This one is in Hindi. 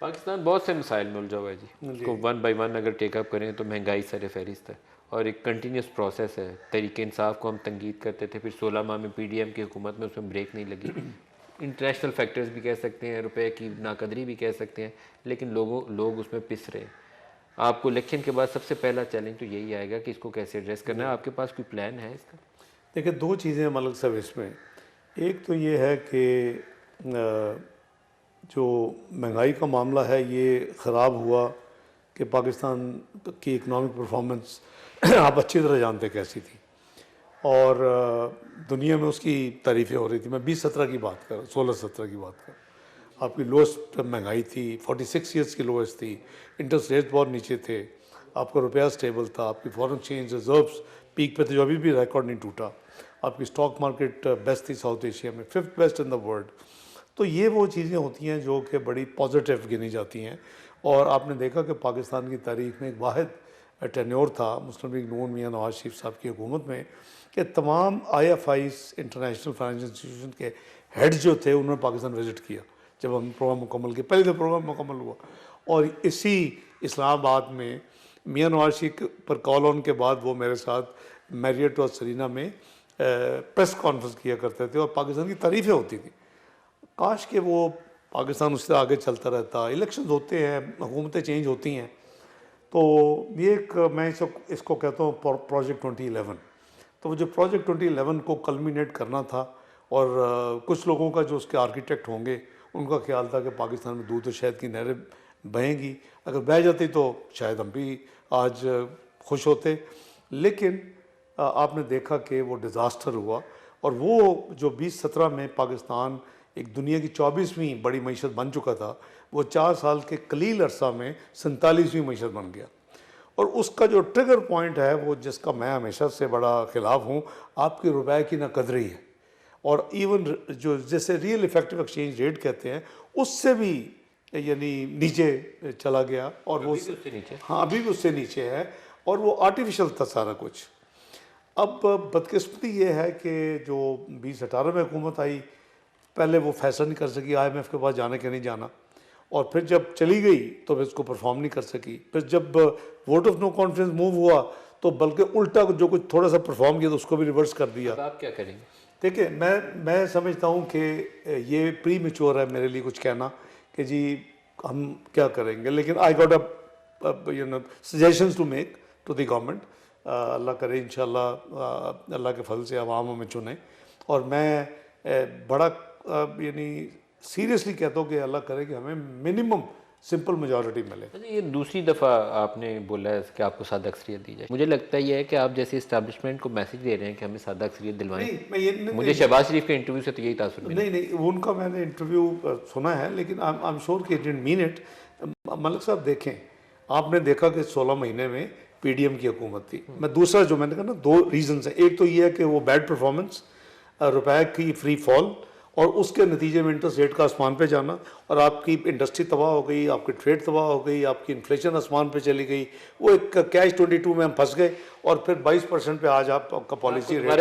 पाकिस्तान बहुत से मसाइल में उलझा हुआ है जी। उसको वन बाई वन अगर टेकअप करें तो महंगाई सर फहरिस्त है और एक कंटिन्यूस प्रोसेस है। तहरीक इंसाफ को हम तंकीद करते थे, फिर 16 माह में पीडीएम की हुकूमत में उसमें ब्रेक नहीं लगी। इंटरनेशनल फैक्टर्स भी कह सकते हैं, रुपए की नाकदरी भी कह सकते हैं, लेकिन लोग उसमें पिस रहे हैं। आपको इलेक्शन के बाद सबसे पहला चैलेंज तो यही आएगा कि इसको कैसे एड्रेस करना है। आपके पास कोई प्लान है इसका? देखिए, दो चीज़ें हैं मलिक साहब इसमें। एक तो ये है कि जो महंगाई का मामला है ये ख़राब हुआ कि पाकिस्तान की इकनॉमिक परफॉर्मेंस आप अच्छी तरह जानते कैसी थी, और दुनिया में उसकी तारीफ़ें हो रही थी। मैं 2017 की बात कर, 16-17 की बात कर, आपकी लोएस्ट महंगाई थी, 46 ईयर्स की लोएस्ट थी, इंटरेस्ट रेट बहुत नीचे थे, आपका रुपया स्टेबल था, आपकी फॉरेन एक्सचेंज रिजर्व्स पीक पे थे जो अभी भी रिकॉर्ड नहीं टूटा, आपकी स्टॉक मार्केट बेस्ट थी साउथ एशिया में, 5th best in the world. तो ये वो चीज़ें होती हैं जो कि बड़ी पॉजिटिव गिनी जाती हैं। और आपने देखा कि पाकिस्तान की तारीख में एक वाहिद टेन्योर था मुस्लिम लीग नून मियां नवाज शरीफ साहब की हुकूमत में कि तमाम IFIs इंटरनेशनल फाइनेंशियल इंस्टीट्यूशन के हेड जो थे उन्होंने पाकिस्तान विज़िट किया जब हम प्रोग्राम मुकम्मल किया। पहले तो प्रोग्राम मुकम्मल हुआ और इसी इस्लामाबाद में मियां नवाज शरीफ पर कॉल ऑन के बाद वो मेरे साथ मैरियट और सरीना में प्रेस कॉन्फ्रेंस किया करते थे और पाकिस्तान की तारीफ़ें होती थी। काश कि वो पाकिस्तान उससे आगे चलता रहता। इलेक्शन होते हैं, हुकूमतें चेंज होती हैं, तो ये एक मैं इसको कहता हूँ प्रोजेक्ट 2011। तो वो जो प्रोजेक्ट 2011 को कल्मिनेट करना था और कुछ लोगों का जो उसके आर्किटेक्ट होंगे उनका ख्याल था कि पाकिस्तान में दूध और शहद की नहरें बहेंगी, अगर बह जाती तो शायद हम भी आज खुश होते। लेकिन आपने देखा कि वो डिज़ास्टर हुआ और वो जो 2017 में पाकिस्तान एक दुनिया की 24वीं बड़ी मीशत बन चुका था, वो 4 साल के कलील अरसा में 47वीं मीशत बन गया। और उसका जो ट्रिगर पॉइंट है वो जिसका मैं हमेशा से बड़ा ख़िलाफ़ हूँ, आपके रुपए की नाकदरी है। और इवन जो जैसे रियल इफेक्टिव एक्सचेंज रेट कहते हैं उससे भी यानी नीचे चला गया और वो उससे नीचे, हाँ अभी भी उससे नीचे है और वो आर्टिफिशियल था सारा कुछ। अब बदकिस्मती ये है कि जो 2018 में हुकूमत आई, पहले वो फैसला नहीं कर सकी IMF के पास जाने के नहीं जाना, और फिर जब चली गई तो फिर इसको परफॉर्म नहीं कर सकी। फिर जब vote of no confidence move हुआ तो बल्कि उल्टा जो कुछ थोड़ा सा परफॉर्म किया तो उसको भी रिवर्स कर दिया। अब आप क्या करेंगे? देखिए, मैं समझता हूँ कि ये प्री मैच्योर है मेरे लिए कुछ कहना कि जी हम क्या करेंगे, लेकिन I got a suggestions to make to the government. अल्लाह करे इंशाल्लाह अल्लाह के फल से अवाम हमें चुने और मैं बड़ा यानी सीरियसली कहता हूँ कि अल्लाह करे कि हमें मिनिमम सिंपल मेजॉरिटी मिले। ये दूसरी दफ़ा आपने बोला है कि आपको सादा अक्सरियत दी जाए। मुझे लगता है ये है कि आप जैसे इस्टेब्लिशमेंट को मैसेज दे रहे हैं कि हमें सादा अक्सरियत दिलवाएं। नहीं, मैं ये मुझे शहबाज शरीफ के इंटरव्यू से तो यही तासुर मिला। नहीं, उनका मैंने इंटरव्यू सुना है, लेकिन आई एम श्योर कि डिडंट मीन इट। मलिक साहब देखें, आपने देखा कि 16 महीने में PDM की हुकूमत थी। मैं दूसरा जो मैंने कहा ना, दो रीजंस हैं। एक तो ये है कि वो बैड परफॉर्मेंस, रुपए की फ्री फॉल और उसके नतीजे में इंटरेस्ट रेट का आसमान पे जाना और आपकी इंडस्ट्री तबाह हो गई, आपकी ट्रेड तबाह हो गई, आपकी इन्फ्लेशन आसमान पे चली गई। वो एक कैच 22 में हम फंस गए और फिर 22% पे आज आपका पॉलिसी रेट